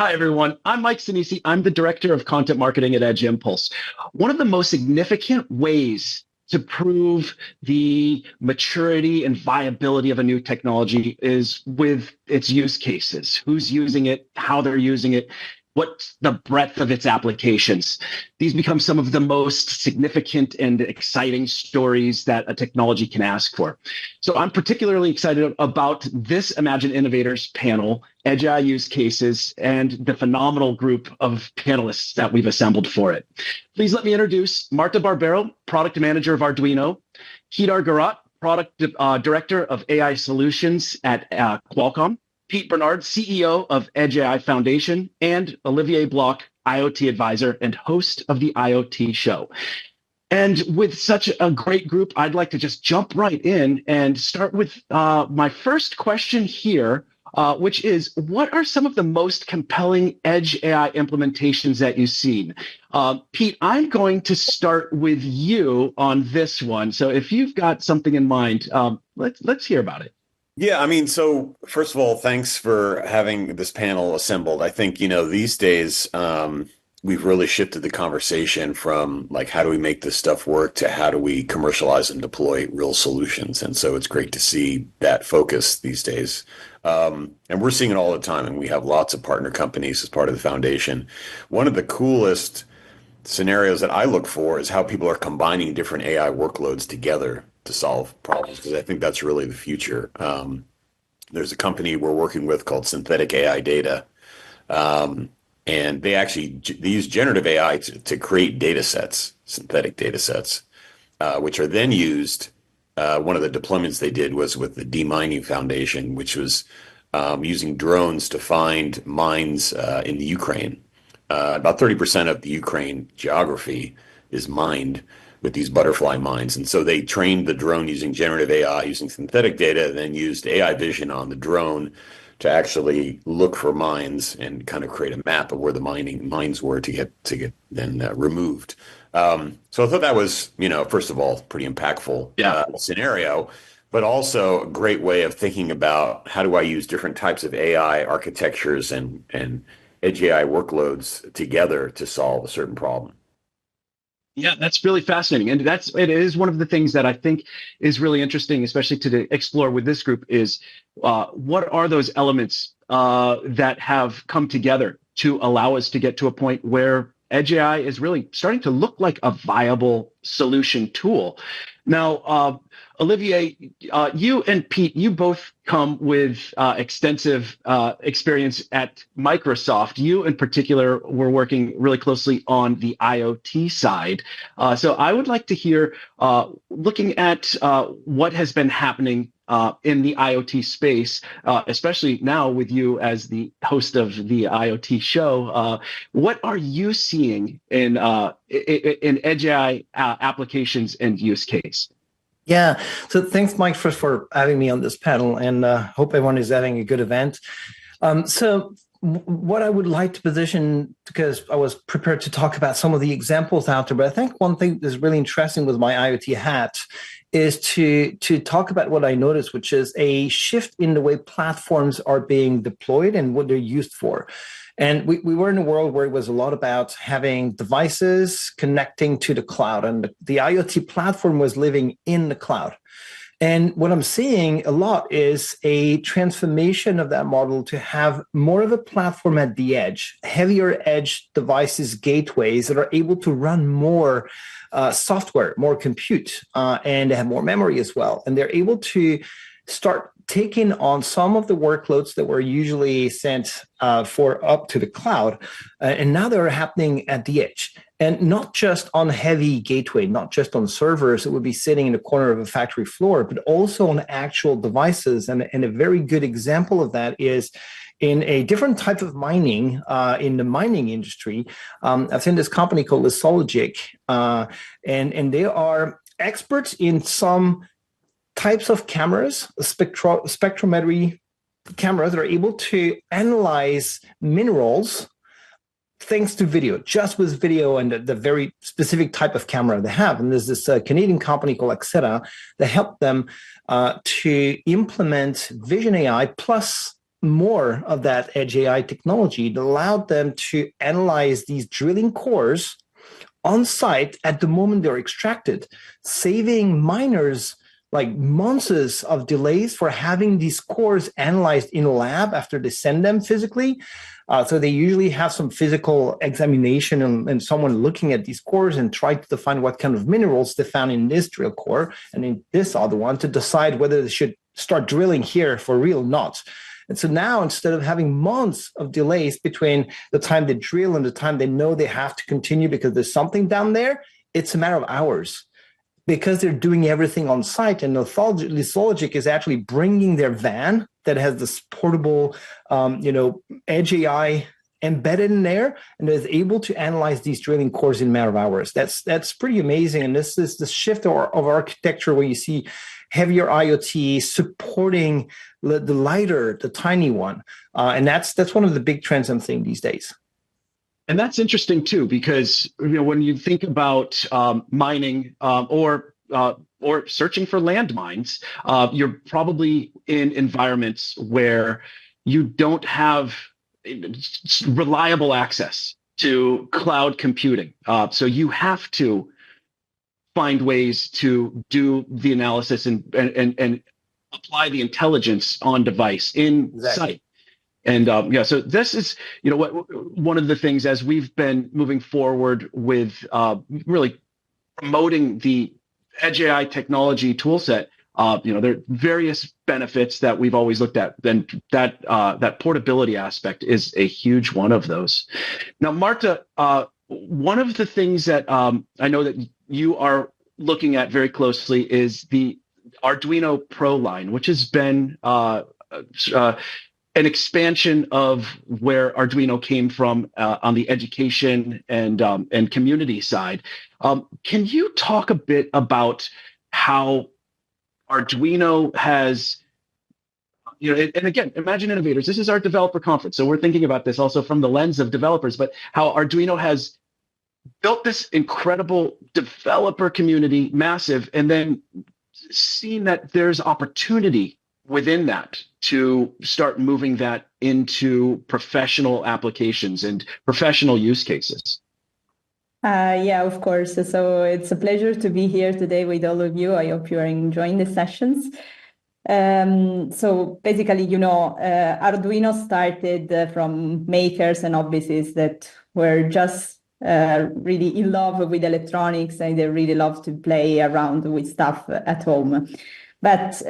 Hi, everyone. I'm Mike Senese. I'm the Director of Content Marketing at Edge Impulse. One of the most significant ways to prove the maturity and viability of a new technology is with its use cases. Who's using it, how they're using it, what's the breadth of its applications. These become some of the most significant and exciting stories that a technology can ask for. So I'm particularly excited about this Imagine Innovators panel, Edge AI use cases, and the phenomenal group of panelists that we've assembled for it. Please let me introduce Marta Barbero, Product Manager of Arduino, Kedar Gharat, Product Director of AI Solutions at Qualcomm, Pete Bernard, CEO of Edge AI Foundation, and Olivier Bloch, IoT Advisor and host of the IoT Show. And with such a great group, I'd like to just jump right in and start with my first question here, which is, what are some of the most compelling Edge AI implementations that you've seen? Pete, I'm going to start with you on this one. So if you've got something in mind, let's hear about it. Yeah, so first of all, thanks for having this panel assembled. I think, these days, we've really shifted the conversation from like, how do we make this stuff work to how do we commercialize and deploy real solutions? And so it's great to see that focus these days. And we're seeing it all the time, and we have lots of partner companies as part of the foundation. One of the coolest scenarios that I look for is how people are combining different AI workloads together to solve problems, because I think that's really the future. There's a company we're working with called Synthetic AI Data, and they use generative AI to create data sets, synthetic data sets, which are then used. One of the deployments they did was with the Demining Foundation, which was using drones to find mines in the Ukraine. About 30% of the Ukraine geography is mined with these butterfly mines. And so they trained the drone using generative AI, using synthetic data, then used AI vision on the drone to actually look for mines and kind of create a map of where the mines were to get then removed. So I thought that was, first of all, pretty impactful scenario, but also a great way of thinking about how do I use different types of AI architectures and edge AI workloads together to solve a certain problem. Yeah, that's really fascinating. And it is one of the things that I think is really interesting, especially to explore with this group, is what are those elements that have come together to allow us to get to a point where Edge AI is really starting to look like a viable solution tool. Now, Olivier, you and Pete, you both come with extensive experience at Microsoft. You, in particular, were working really closely on the IoT side. So I would like to hear, looking at what has been happening in the IoT space, especially now with you as the host of the IoT show, what are you seeing in Edge AI applications and use case? Yeah, so thanks, Mike, for having me on this panel, and hope everyone is having a good event. What I would like to position, because I was prepared to talk about some of the examples out there, but I think one thing that's really interesting with my IoT hat is to talk about what I noticed, which is a shift in the way platforms are being deployed and what they're used for. And we were in a world where it was a lot about having devices connecting to the cloud, and the IoT platform was living in the cloud. And what I'm seeing a lot is a transformation of that model to have more of a platform at the edge, heavier edge devices, gateways that are able to run more software, more compute, and have more memory as well. And they're able to start taking on some of the workloads that were usually sent for up to the cloud, and now they're happening at the edge. And not just on heavy gateway, not just on servers that would be sitting in the corner of a factory floor, but also on actual devices. And a very good example of that is in a different type of mining, in the mining industry. I've seen this company called Lisologic, and they are experts in some types of cameras, spectrometry cameras that are able to analyze minerals thanks to video, just with video and the very specific type of camera they have. And there's this Canadian company called Axeta that helped them to implement Vision AI plus more of that edge AI technology, it allowed them to analyze these drilling cores on site at the moment they're extracted, saving miners like months of delays for having these cores analyzed in a lab after they send them physically. So they usually have some physical examination and someone looking at these cores and try to define what kind of minerals they found in this drill core and in this other one to decide whether they should start drilling here for real or not. And so now, instead of having months of delays between the time they drill and the time they know they have to continue because there's something down there, it's a matter of hours. Because they're doing everything on site, and Lithologic is actually bringing their van that has this portable, edge AI embedded in there, and is able to analyze these drilling cores in a matter of hours. That's pretty amazing. And this is the shift of architecture where you see heavier IoT supporting the lighter, the tiny one, and that's one of the big trends I'm seeing these days. And that's interesting too, because when you think about mining or searching for landmines, you're probably in environments where you don't have reliable access to cloud computing. So you have to find ways to do the analysis and apply the intelligence on device in sight. And so this is, one of the things as we've been moving forward with really promoting the Edge AI technology toolset. There are various benefits that we've always looked at. Then that portability aspect is a huge one of those. Now, Marta, one of the things that I know that you are looking at very closely is the Arduino Pro line, which has been an expansion of where Arduino came from on the education and community side. Can you talk a bit about how Arduino has, and again, Imagine Innovators, this is our developer conference, so we're thinking about this also from the lens of developers, but how Arduino has built this incredible developer community, massive, and then seen that there's opportunity within that to start moving that into professional applications and professional use cases. Yeah, of course. So it's a pleasure to be here today with all of you. I hope you are enjoying the sessions. So basically, Arduino started from makers and hobbyists that were just really in love with electronics, and they really love to play around with stuff at home. But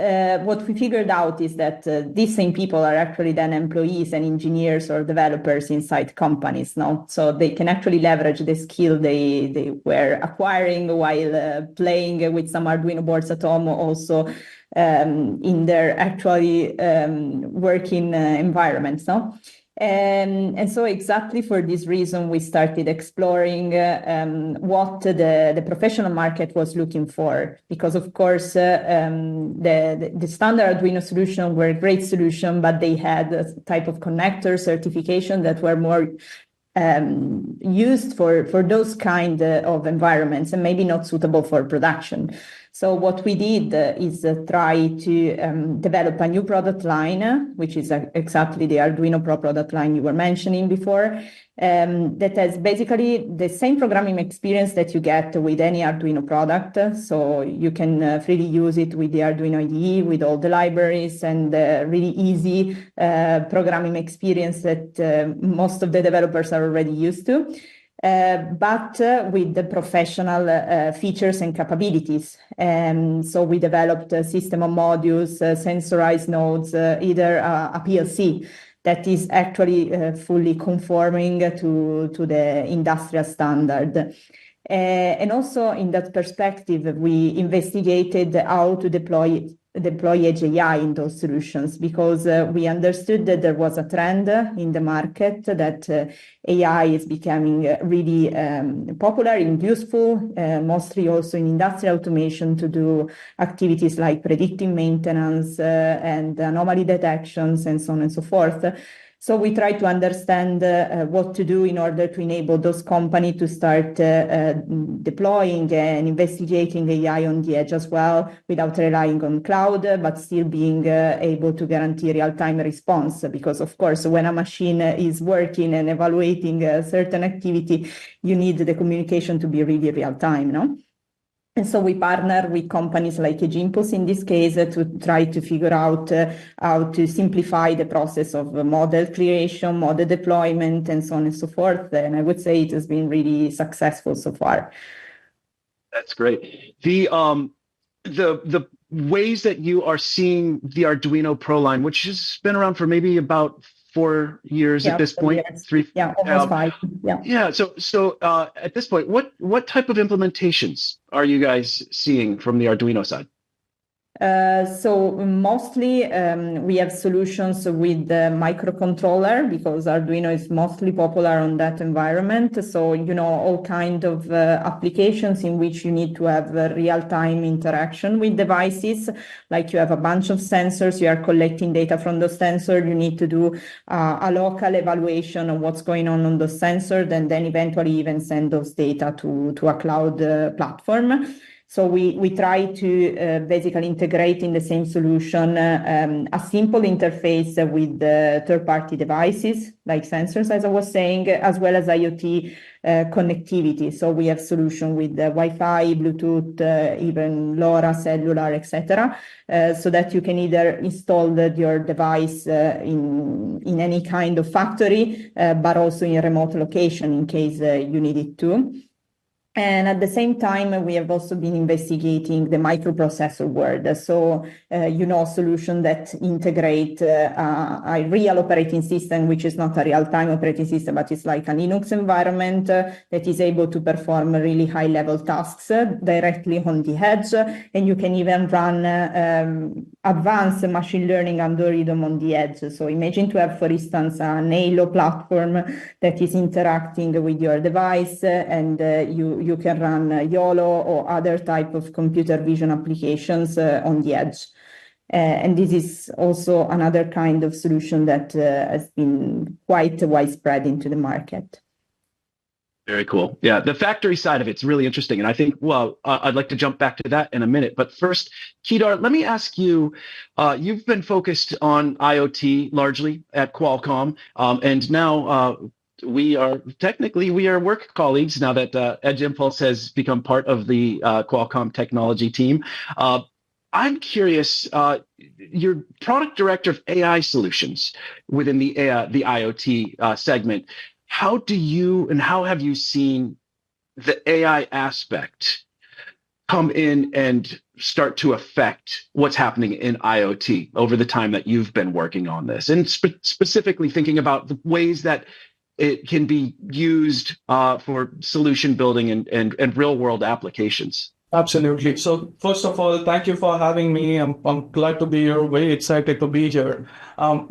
what we figured out is that these same people are actually then employees and engineers or developers inside companies now. So they can actually leverage the skill they were acquiring while playing with some Arduino boards at home, also in their actually working environments. No? And so exactly for this reason, we started exploring what the professional market was looking for, because of course the standard Arduino solution were a great solution, but they had a type of connector certification that were more used for those kind of environments and maybe not suitable for production. So what we did is try to develop a new product line, which is exactly the Arduino Pro product line you were mentioning before, that has basically the same programming experience that you get with any Arduino product. So you can freely use it with the Arduino IDE, with all the libraries, and really easy programming experience that most of the developers are already used to. But with the professional features and capabilities. So we developed a system of modules, sensorized nodes, either a PLC that is actually fully conforming to the industrial standard. And also in that perspective, we investigated how to deploy Edge AI in those solutions, because we understood that there was a trend in the market that AI is becoming really popular and useful, mostly also in industrial automation to do activities like predictive maintenance and anomaly detections and so on and so forth. So we try to understand what to do in order to enable those companies to start deploying and investigating AI on the edge as well, without relying on cloud, but still being able to guarantee real-time response. Because of course, when a machine is working and evaluating a certain activity, you need the communication to be really real-time, no? And so we partner with companies like Impulse in this case to try to figure out how to simplify the process of model creation, model deployment, and so on and so forth. And I would say it has been really successful so far. That's great. The ways that you are seeing the Arduino Pro line, which has been around for maybe about 4 years at this point, years. 3, almost 5. Yeah. So at this point, what type of implementations are you guys seeing from the Arduino side? So mostly we have solutions with the microcontroller, because Arduino is mostly popular on that environment. So, all kind of applications in which you need to have real-time interaction with devices, like you have a bunch of sensors, you are collecting data from those sensors, you need to do a local evaluation of what's going on those sensors, and then eventually even send those data to a cloud platform. So we try to basically integrate in the same solution a simple interface with third-party devices like sensors, as I was saying, as well as IoT connectivity. So we have solution with Wi-Fi, Bluetooth, even LoRa, cellular, etc., so that you can either install your device in any kind of factory, but also in a remote location in case you need it to. And at the same time, we have also been investigating the microprocessor world. So, a solution that integrate a real operating system, which is not a real-time operating system, but it's like a Linux environment that is able to perform really high-level tasks directly on the edge. And you can even run advanced machine learning algorithm on the edge. So imagine to have, for instance, an Halo platform that is interacting with your device, and you can run YOLO or other type of computer vision applications on the edge. And this is also another kind of solution that has been quite widespread into the market. Very cool. Yeah, the factory side of it's really interesting. And I think, I'd like to jump back to that in a minute. But first, Kedar, let me ask you, you've been focused on IoT largely at Qualcomm, and now we are work colleagues now that Edge Impulse has become part of the Qualcomm technology team. I'm curious, you're product director of AI solutions within the IoT segment. How have you seen the AI aspect come in and start to affect what's happening in IoT over the time that you've been working on this, and specifically thinking about the ways that it can be used for solution building and real world applications? Absolutely. So first of all, thank you for having me. I'm glad to be here. Very excited to be here.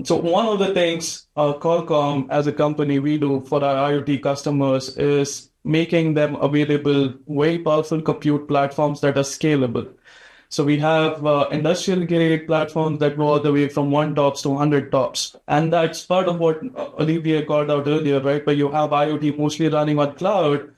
So one of the things Qualcomm as a company we do for our IoT customers is making them available very powerful compute platforms that are scalable. So we have industrial grade platforms that go all the way from 1 TOPS to 100 TOPS. And that's part of what Olivier called out earlier, right? Where you have IoT mostly running on cloud.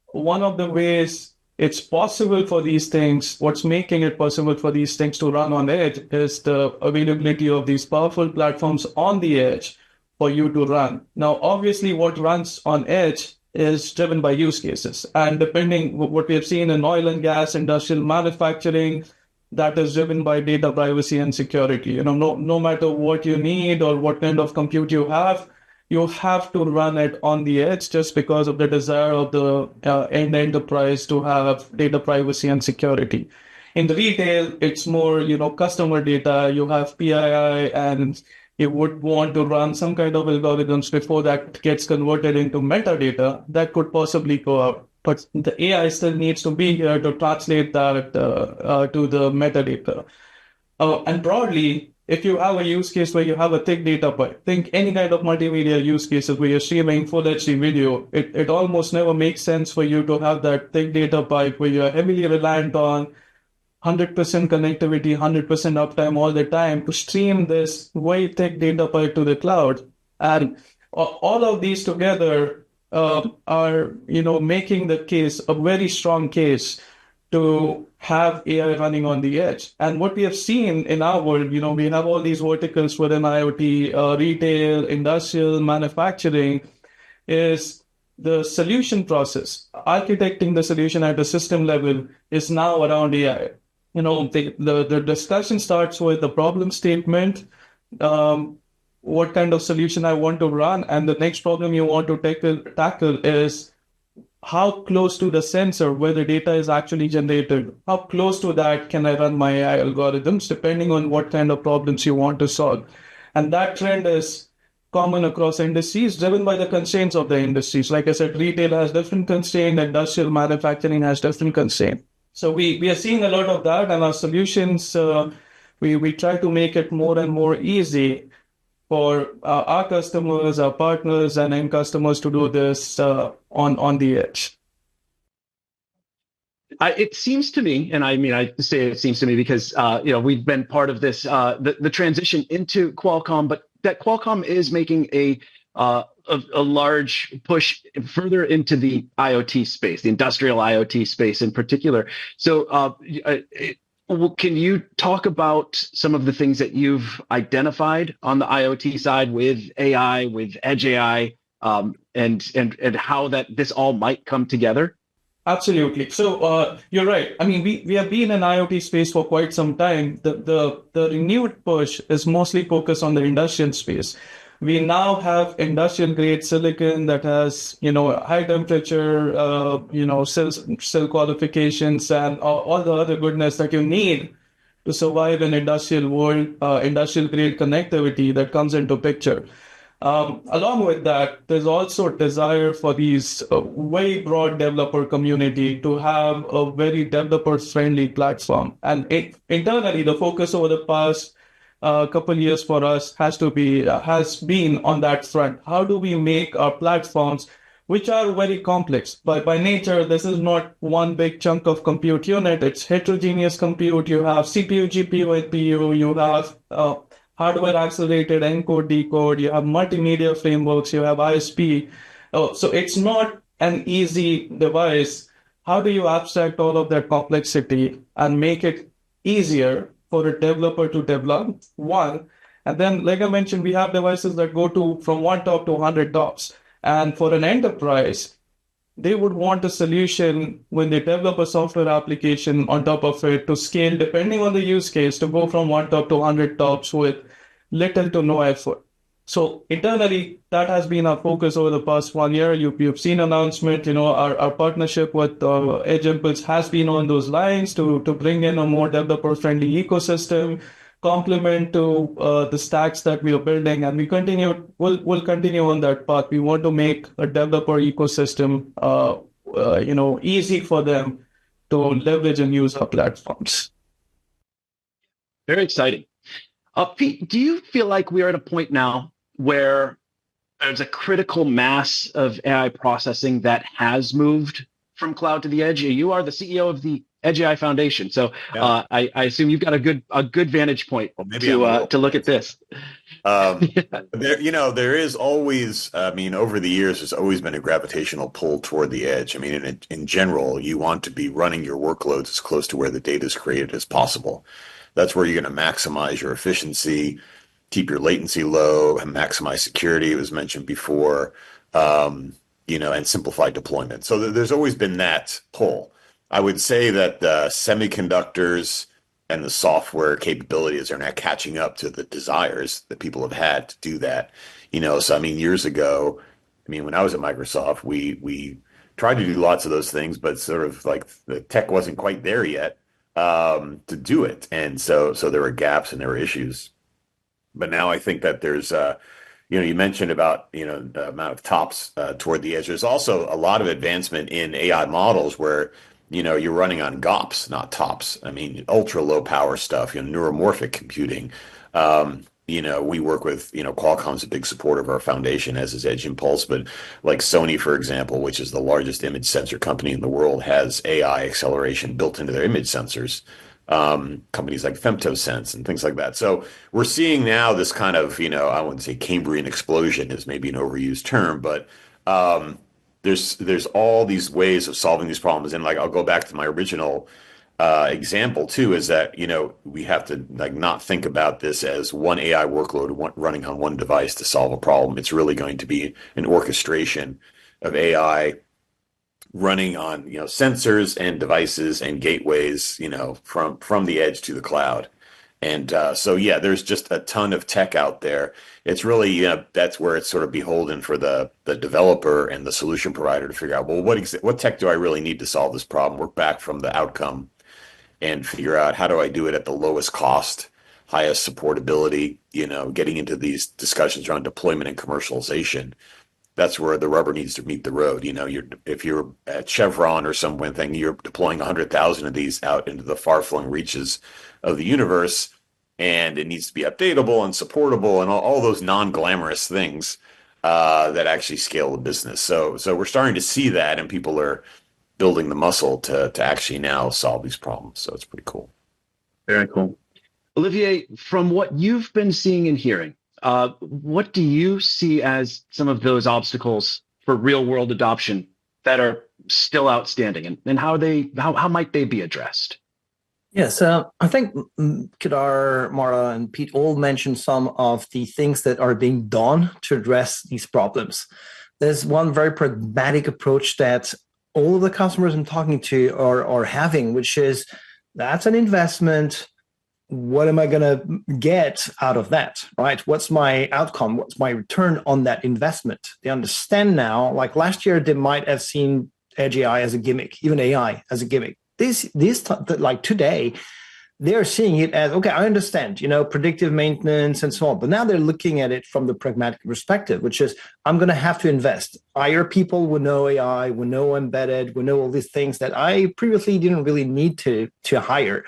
One of the ways it's possible for these things, what's making it possible for these things to run on edge is the availability of these powerful platforms on the edge for you to run. Now, obviously, what runs on edge is driven by use cases. And depending what we have seen in oil and gas, industrial manufacturing, that is driven by data privacy and security. No matter what you need or what kind of compute you have to run it on the edge just because of the desire of the end enterprise to have data privacy and security. In the retail, it's more, customer data. You have PII, and you would want to run some kind of algorithms before that gets converted into metadata that could possibly go out. But the AI still needs to be here to translate that to the metadata. And broadly, if you have a use case where you have a thick data pipe, think any kind of multimedia use cases where you're streaming full HD video, it almost never makes sense for you to have that thick data pipe where you're heavily reliant on 100% connectivity, 100% uptime all the time to stream this very thick data pipe to the cloud. And all of these together are, making the case a very strong case to have AI running on the edge. And what we have seen in our world, we have all these verticals within IoT, retail, industrial, manufacturing, is the solution process. Architecting the solution at the system level is now around AI. The discussion starts with the problem statement, what kind of solution I want to run, and the next problem you want to tackle is how close to the sensor where the data is actually generated, how close to that can I run my AI algorithms, depending on what kind of problems you want to solve. And that trend is common across industries, driven by the constraints of the industries. Like I said, retail has different constraints, industrial manufacturing has different constraints. So we are seeing a lot of that, and our solutions, we try to make it more and more easy for our customers, our partners, and end customers to do this on the edge. It seems to me, and I mean, I say it seems to me because we've been part of this the transition into Qualcomm, but that Qualcomm is making a large push further into the IoT space, the industrial IoT space in particular. So, can you talk about some of the things that you've identified on the IoT side with AI, with Edge AI, and how that this all might come together? Absolutely. So you're right. I mean, we have been in IoT space for quite some time. The renewed push is mostly focused on the industrial space. We now have industrial grade silicon that has, high temperature, cell qualifications and all the other goodness that you need to survive in industrial world, industrial grade connectivity that comes into picture. Along with that, there's also a desire for these very broad developer community to have a very developer-friendly platform. And internally, the focus over the past couple years for us has been on that front. How do we make our platforms, which are very complex, but by nature, this is not one big chunk of compute unit. It's heterogeneous compute. You have CPU, GPU, NPU. You have hardware accelerated encode decode, you have multimedia frameworks, you have ISP. So it's not an easy device. How do you abstract all of that complexity and make it easier for a developer to develop? One, and then like I mentioned, we have devices that go from 1 TOPS to 100 TOPS. And for an enterprise, they would want a solution when they develop a software application on top of it to scale, depending on the use case, to go from 1 TOPS to 100 TOPS with little to no effort. So internally, that has been our focus over the past 1 year. You've seen announcement, our partnership with Edge Impulse has been on those lines to bring in a more developer-friendly ecosystem, complement to the stacks that we are building, and we'll continue on that path. We want to make a developer ecosystem, easy for them to leverage and use our platforms. Very exciting. Pete, do you feel like we are at a point now where there's a critical mass of AI processing that has moved from cloud to the edge? You are the CEO of the Edge AI Foundation, so yeah. I assume you've got a good vantage point to look at this. There is always, over the years, there's always been a gravitational pull toward the edge. I mean, in general, you want to be running your workloads as close to where the data is created as possible. That's where you're going to maximize your efficiency, keep your latency low, and maximize security, it was mentioned before, and simplify deployment. So there's always been that pull. I would say that the semiconductors and the software capabilities are now catching up to the desires that people have had to do that. So years ago, when I was at Microsoft, we tried to do lots of those things, but sort of like the tech wasn't quite there yet to do it. And so there were gaps and there were issues. But now I think that there's, you mentioned about, the amount of TOPS toward the edge. There's also a lot of advancement in AI models where, you're running on GOPS, not TOPS. Ultra low power stuff, neuromorphic computing. We work with, Qualcomm's a big supporter of our foundation, as is Edge Impulse, but like Sony, for example, which is the largest image sensor company in the world, has AI acceleration built into their image sensors. companies like femtosense and things like that. So we're seeing now this kind of, I wouldn't say Cambrian explosion is maybe an overused term, but there's all these ways of solving these problems. And like, I'll go back to my original example too, is that, we have to like not think about this as one AI workload running on one device to solve a problem. It's really going to be an orchestration of AI running on, sensors and devices and gateways, from the edge to the cloud. And so, yeah, there's just a ton of tech out there. It's really, that's where it's sort of beholden for the developer and the solution provider to figure out, well, what tech do I really need to solve this problem? Work back from the outcome and figure out how do I do it at the lowest cost, highest supportability, getting into these discussions around deployment and commercialization. That's where the rubber needs to meet the road. If you're at Chevron or something, you're deploying 100,000 of these out into the far-flung reaches of the universe, and it needs to be updatable and supportable and all those non-glamorous things that actually scale the business. So we're starting to see that, and people are building the muscle to actually now solve these problems. So it's pretty cool. Very cool. Olivier, from what you've been seeing and hearing, what do you see as some of those obstacles for real world adoption that are still outstanding, and how might they be addressed? Yes, I think Kedar, Marta, and Pete all mentioned some of the things that are being done to address these problems. There's one very pragmatic approach that all of the customers I'm talking to are having, which is that's an investment. What am I going to get out of that, right? What's my outcome? What's my return on that investment? They understand now, like last year, they might have seen Edge AI as a gimmick, even AI as a gimmick. Like today, they're seeing it as, okay, I understand, predictive maintenance and so on. But now they're looking at it from the pragmatic perspective, which is I'm going to have to invest. Hire people who know AI, who know embedded, who know all these things that I previously didn't really need to hire.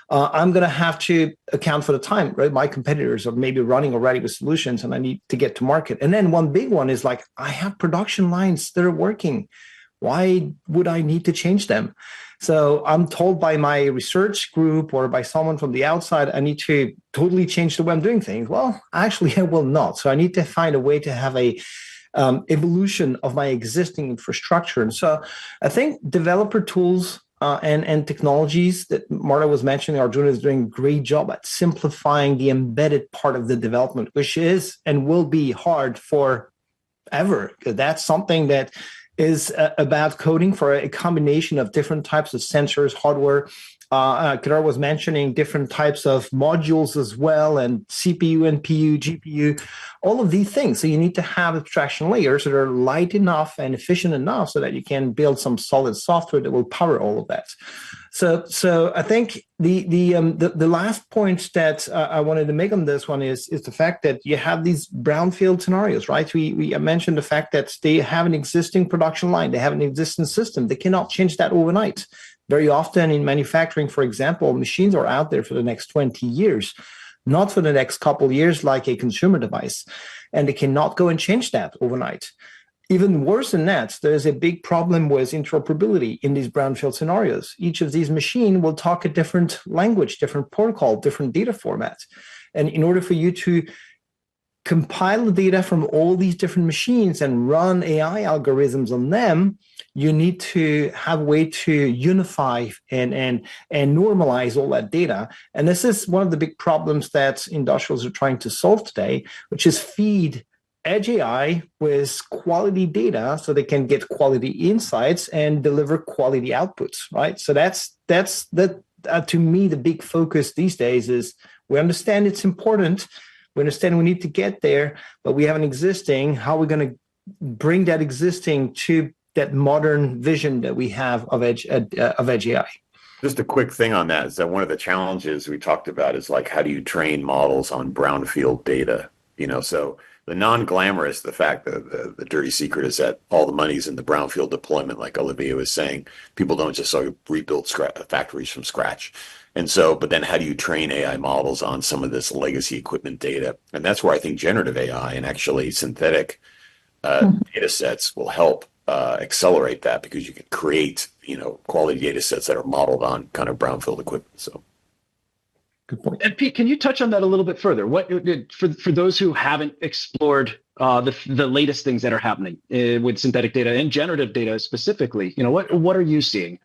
I'm going to have to account for the time, right? My competitors are maybe running already with solutions and I need to get to market. And then one big one is like, I have production lines that are working. Why would I need to change them? So I'm told by my research group or by someone from the outside, I need to totally change the way I'm doing things. Well, actually, I will not. So I need to find a way to have a evolution of my existing infrastructure. And so I think developer tools and technologies that Marta was mentioning, Arduino is doing a great job at simplifying the embedded part of the development, which is and will be hard forever, because that's something that is about coding for a combination of different types of sensors, hardware. Kedar was mentioning different types of modules as well, and CPU, NPU, GPU, all of these things. So you need to have abstraction layers that are light enough and efficient enough so that you can build some solid software that will power all of that. So I think the last point that I wanted to make on this one is the fact that you have these brownfield scenarios, right? We mentioned the fact that they have an existing production line, they have an existing system, they cannot change that overnight. Very often in manufacturing, for example, machines are out there for the next 20 years, not for the next couple of years like a consumer device, and they cannot go and change that overnight. Even worse than that, there's a big problem with interoperability in these brownfield scenarios. Each of these machines will talk a different language, different protocol, different data format. And in order for you to compile the data from all these different machines and run AI algorithms on them, you need to have a way to unify and normalize all that data. And this is one of the big problems that industrials are trying to solve today, which is feed Edge AI with quality data so they can get quality insights and deliver quality outputs, right? So that's to me, the big focus these days is we understand it's important. We understand we need to get there, but we have an existing, how are we going to bring that existing to that modern vision that we have of Edge AI? Just a quick thing on that is that one of the challenges we talked about is like, how do you train models on brownfield data? So the non-glamorous, the fact that the dirty secret is that all the money's in the brownfield deployment, like Olivier was saying. People don't just rebuild factories from scratch. And so, but then how do you train AI models on some of this legacy equipment data? And that's where I think generative AI and actually synthetic data sets will help accelerate that, because you can create, quality data sets that are modeled on kind of brownfield equipment. So Good point. And Pete, can you touch on that a little bit further? What for those who haven't explored the latest things that are happening with synthetic data and generative data specifically? What are you seeing?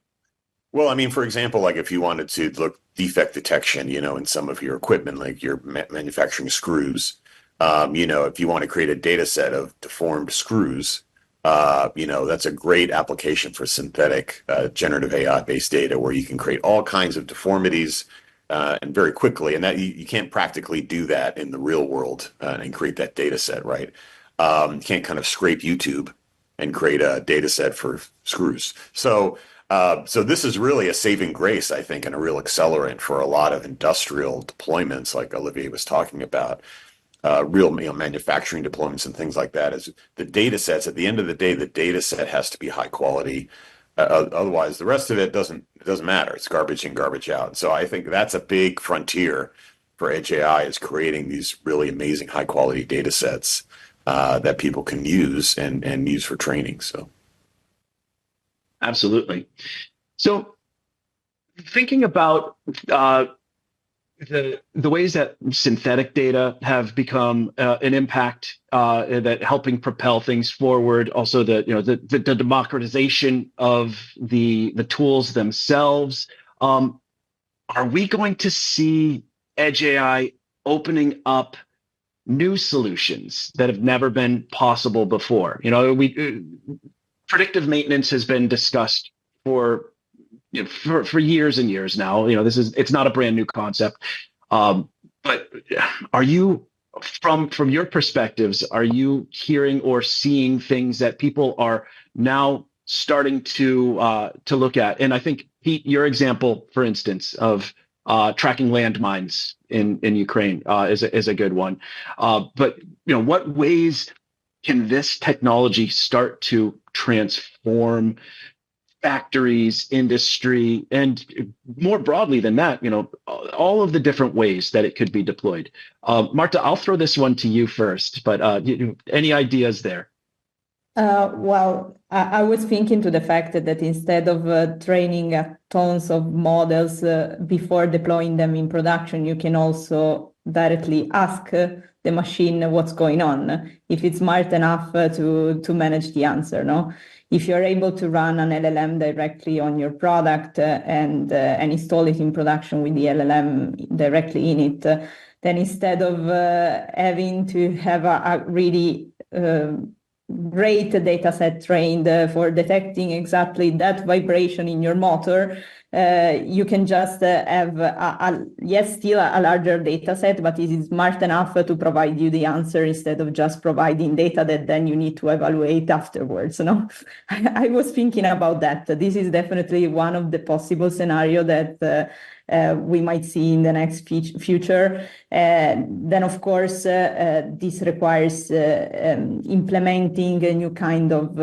Well, I mean, for example, like if you wanted to look defect detection, in some of your equipment, like your manufacturing screws, if you want to create a data set of deformed screws, that's a great application for synthetic generative AI-based data where you can create all kinds of deformities and very quickly. And that you can't practically do that in the real world and create that data set, right? You can't kind of scrape YouTube and create a data set for screws. So this is really a saving grace, I think, and a real accelerant for a lot of industrial deployments, like Olivier was talking about, real manufacturing deployments and things like that. Is the data sets at the end of the day, the data set has to be high quality. Otherwise, the rest of it doesn't matter. It's garbage in, garbage out. So I think that's a big frontier for Edge AI, is creating these really amazing high quality data sets that people can use and use for training. So. Absolutely. So thinking about the ways that synthetic data have become an impact that helping propel things forward, also the democratization of the tools themselves, are we going to see Edge AI opening up new solutions that have never been possible before? Predictive maintenance has been discussed for years and years now. It's not a brand new concept. But are you, from your perspectives, are you hearing or seeing things that people are now starting to look at? And I think, Pete, your example, for instance, of tracking landmines in Ukraine is a good one. But what ways can this technology start to transform factories, industry, and more broadly than that, all of the different ways that it could be deployed? Marta, I'll throw this one to you first, but any ideas there? Well, I was thinking to the fact that instead of training tons of models before deploying them in production, you can also directly ask the machine what's going on, if it's smart enough to manage the answer. No, if you're able to run an LLM directly on your product and install it in production with the LLM directly in it, then instead of having to have a really great data set trained for detecting exactly that vibration in your motor, you can just have still a larger data set, but it is smart enough to provide you the answer instead of just providing data that then you need to evaluate afterwards. I was thinking about that. This is definitely one of the possible scenarios that we might see in the next future. Then, of course, this requires implementing a new kind of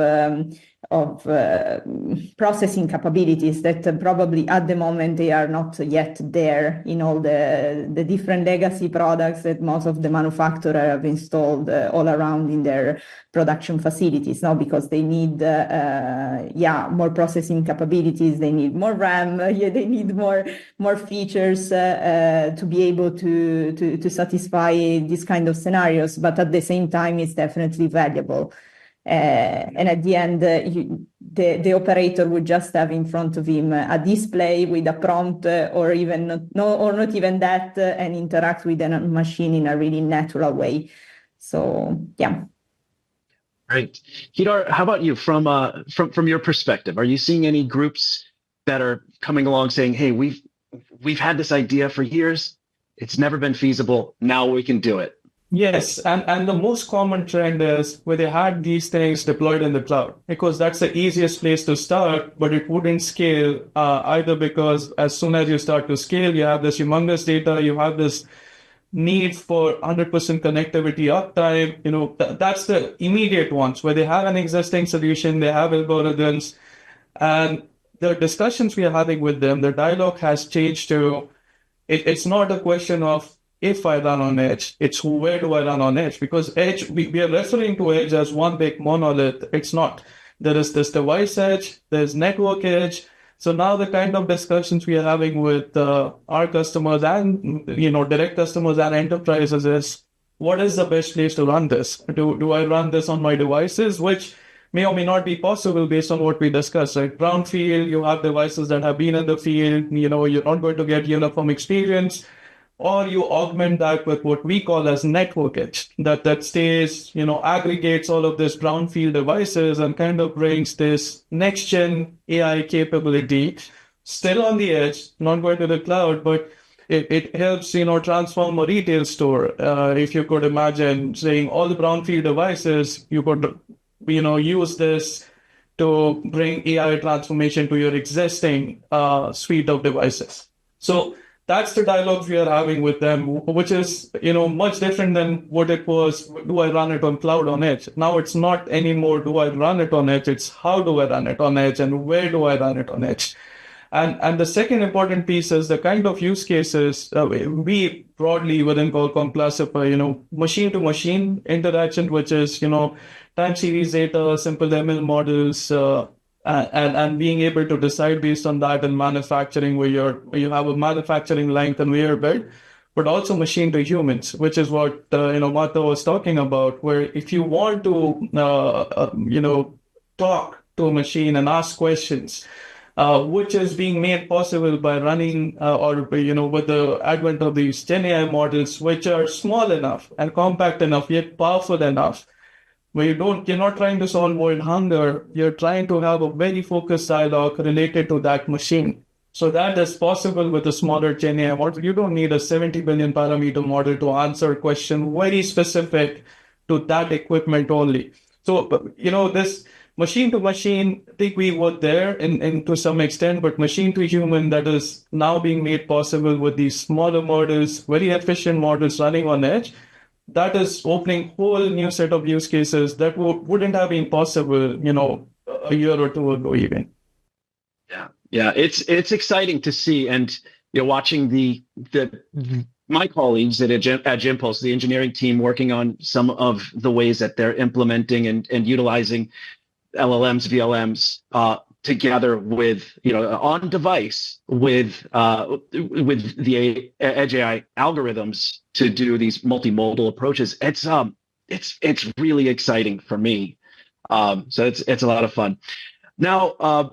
processing capabilities that probably at the moment they are not yet there in all the different legacy products that most of the manufacturers have installed all around in their production facilities now, because they need more processing capabilities, they need more RAM, they need more features to be able to satisfy these kind of scenarios, but at the same time it's definitely valuable. And at the end, the operator would just have in front of him a display with a prompt, or not even that, and interact with a machine in a really natural way. So, yeah. Right, Kedar, how about you? From your perspective, are you seeing any groups that are coming along saying, "Hey, we've had this idea for years. It's never been feasible. Now we can do it"? Yes, and the most common trend is where they had these things deployed in the cloud, because that's the easiest place to start, but it wouldn't scale either, because as soon as you start to scale, you have this humongous data, you have this need for 100% connectivity uptime. That's the immediate ones where they have an existing solution, they have algorithms, and the discussions we are having with them, the dialogue has changed to, it's not a question of if I run on Edge, it's where do I run on Edge? Because Edge, we are referring to Edge as one big monolith. It's not. There is this device edge, there's network edge, So now the kind of discussions we are having with our customers and direct customers and enterprises is, what is the best place to run this? Do I run this on my devices, which may or may not be possible based on what we discussed, right? Brownfield, you have devices that have been in the field, you're not going to get uniform experience, or you augment that with what we call as network edge, that stays, aggregates all of this brownfield devices and kind of brings this next gen AI capability still on the edge, not going to the cloud, but it helps, transform a retail store. If you could imagine saying all the brownfield devices, you could, use this to bring AI transformation to your existing suite of devices. So that's the dialogues we are having with them, which is, much different than what it was. Do I run it on cloud on edge? Now it's not anymore, do I run it on edge? It's how do I run it on edge and where do I run it on edge? And the second important piece is the kind of use cases we broadly within Qualcomm classify, machine to machine interaction, which is, time series data, simple ML models, and being able to decide based on that in manufacturing, where you have a manufacturing line conveyor belt, but also machine to humans, which is what Marta was talking about, where if you want to talk to a machine and ask questions, which is being made possible by running with the advent of these Gen AI models, which are small enough and compact enough yet powerful enough, where you're not trying to solve world hunger, you're trying to have a very focused dialogue related to that machine. So that is possible with a smaller Gen AI model. You don't need a 70 billion parameter model to answer a question very specific to that equipment only. So, this machine to machine, I think we were there in to some extent, but machine to human, that is now being made possible with these smaller models, very efficient models running on edge. That is opening whole new set of use cases that wouldn't have been possible, a year or two ago even. Yeah, it's exciting to see, and watching my colleagues at Edge Impulse, the engineering team, working on some of the ways that they're implementing and utilizing LLMs, VLMs together with on device with the Edge AI algorithms to do these multimodal approaches. It's really exciting for me. So it's a lot of fun. Now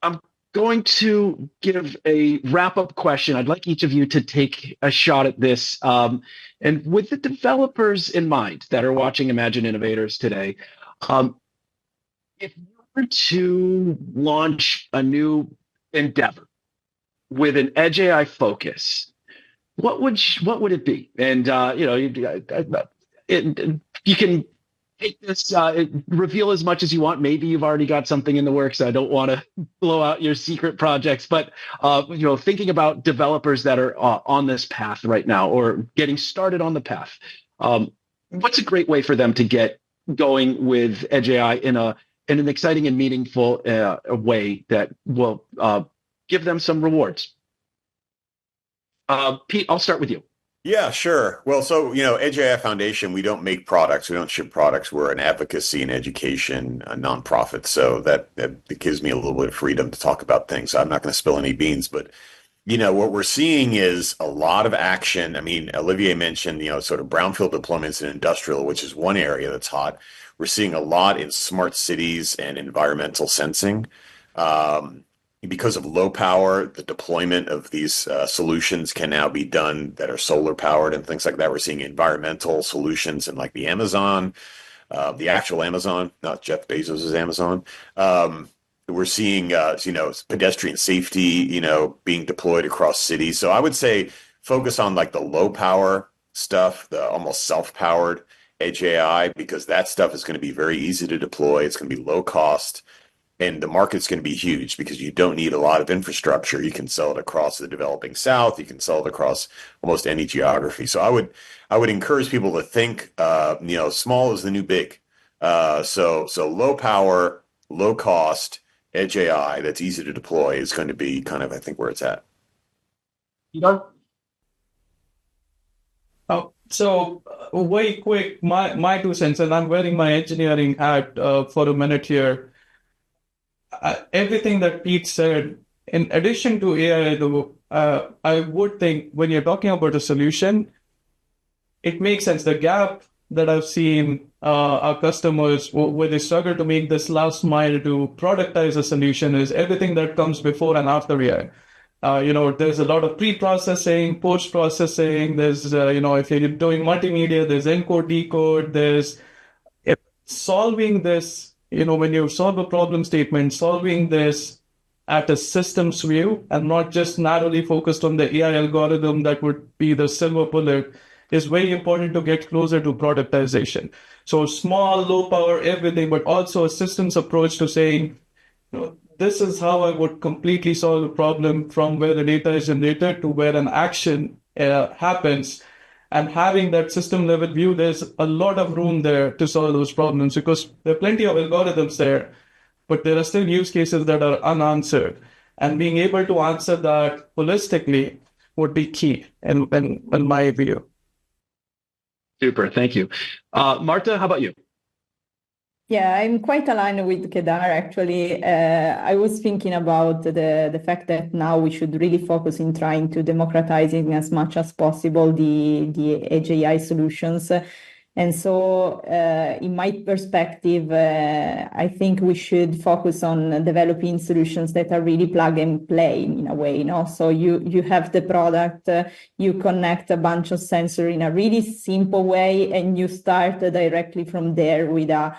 I'm going to give a wrap-up question. I'd like each of you to take a shot at this. And with the developers in mind that are watching Imagine Innovators today, if you were to launch a new endeavor with an Edge AI focus, what would it be? And you can take this, reveal as much as you want. Maybe you've already got something in the works. I don't want to blow out your secret projects, but thinking about developers that are on this path right now or getting started on the path, what's a great way for them to get going with Edge AI in an exciting and meaningful way that will give them some rewards? Pete, I'll start with you. Yeah, sure. Well, so, Edge AI Foundation, we don't make products. We don't ship products. We're an advocacy and education nonprofit. So that gives me a little bit of freedom to talk about things. I'm not going to spill any beans, but, what we're seeing is a lot of action. I mean, Olivier mentioned, sort of brownfield deployments in industrial, which is one area that's hot. We're seeing a lot in smart cities and environmental sensing. Because of low power, the deployment of these solutions can now be done that are solar powered and things like that. We're seeing environmental solutions in like the Amazon, the actual Amazon, not Jeff Bezos's Amazon. We're seeing, pedestrian safety, being deployed across cities. So I would say focus on like the low power stuff, the almost self-powered Edge AI, because that stuff is going to be very easy to deploy. It's going to be low cost. And the market's going to be huge because you don't need a lot of infrastructure. You can sell it across the developing South. You can sell it across almost any geography. So I would encourage people to think, small is the new big. So low power, low cost, Edge AI that's easy to deploy is going to be kind of, I think, where it's at. So very quick, my 2 cents, and I'm wearing my engineering hat for a minute here. Everything that Pete said in addition to AI, though, I would think when you're talking about a solution, it makes sense. The gap that I've seen our customers where they struggle to make this last mile to productize a solution is everything that comes before and after AI. There's a lot of pre-processing, post-processing. There's, if you're doing multimedia, there's encode, decode. There's solving this, when you solve a problem statement, solving this at a systems view and not just narrowly focused on the AI algorithm that would be the silver bullet is very important to get closer to productization. So small, low power, everything, but also a systems approach to saying, this is how I would completely solve the problem from where the data is generated to where an action happens. And having that system level view, there's a lot of room there to solve those problems because there are plenty of algorithms there, but there are still use cases that are unanswered. And being able to answer that holistically would be key in my view. Super, thank you. Marta, how about you? Yeah, I'm quite aligned with Kedar, actually. I was thinking about the fact that now we should really focus in trying to democratizing as much as possible the edge AI solutions. And so in my perspective, I think we should focus on developing solutions that are really plug and play in a way. So you have the product, you connect a bunch of sensors in a really simple way, and you start directly from there with a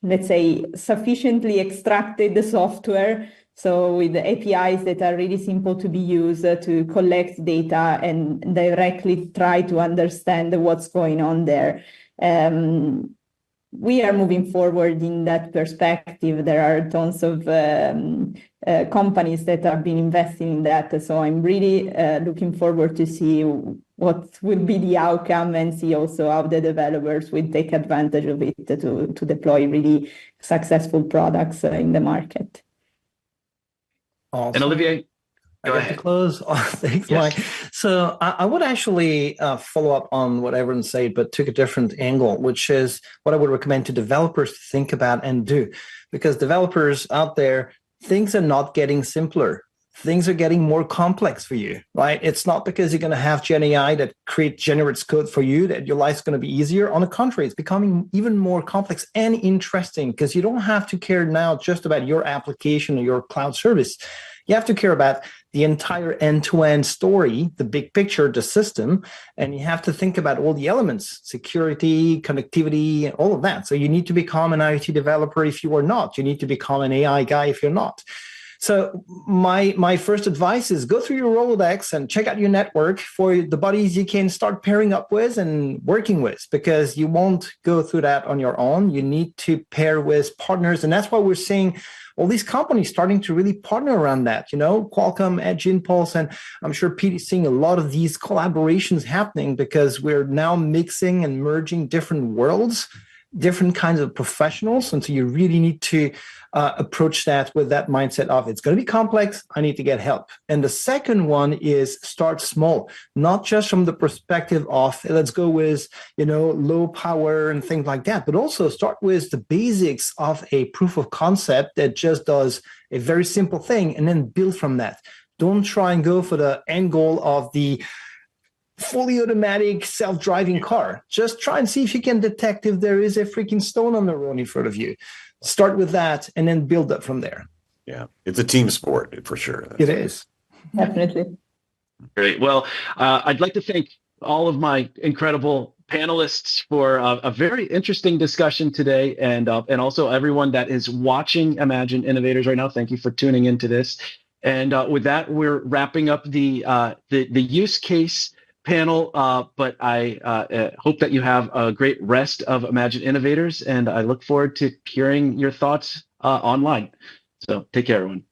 let's say, sufficiently extracted software. So with the APIs that are really simple to be used to collect data and directly try to understand what's going on there. We are moving forward in that perspective. There are tons of companies that have been investing in that. So I'm really looking forward to see what will be the outcome and see also how the developers will take advantage of it to deploy really successful products in the market. Awesome. And Olivier, go ahead. To close. Thanks, yes. Mike. So I would actually follow up on what everyone said, but took a different angle, which is what I would recommend to developers to think about and do. Because developers out there, things are not getting simpler. Things are getting more complex for you, right? It's not because you're going to have Gen AI that generates code for you that your life's going to be easier. On the contrary, it's becoming even more complex and interesting because you don't have to care now just about your application or your cloud service. You have to care about the entire end-to-end story, the big picture, the system, and you have to think about all the elements, security, connectivity, and all of that. So you need to become an IoT developer if you are not. You need to become an AI guy if you're not. So my first advice is go through your Rolodex and check out your network for the buddies you can start pairing up with and working with, because you won't go through that on your own. You need to pair with partners. And that's why we're seeing all these companies starting to really partner around that, Qualcomm, Edge Impulse, and I'm sure Pete is seeing a lot of these collaborations happening because we're now mixing and merging different worlds, different kinds of professionals. And so you really need to approach that with that mindset of it's going to be complex. I need to get help. And the second one is start small, not just from the perspective of let's go with, low power and things like that, but also start with the basics of a proof of concept that just does a very simple thing and then build from that. Don't try and go for the end goal of the fully automatic self-driving car. Just try and see if you can detect if there is a freaking stone on the road in front of you. Start with that and then build up from there. Yeah, it's a team sport for sure. It is. Definitely. Great. Well, I'd like to thank all of my incredible panelists for a very interesting discussion today, and also everyone that is watching Imagine Innovators right now. Thank you for tuning into this. And with that, we're wrapping up the use case panel, but I hope that you have a great rest of Imagine Innovators, and I look forward to hearing your thoughts online. So take care, everyone.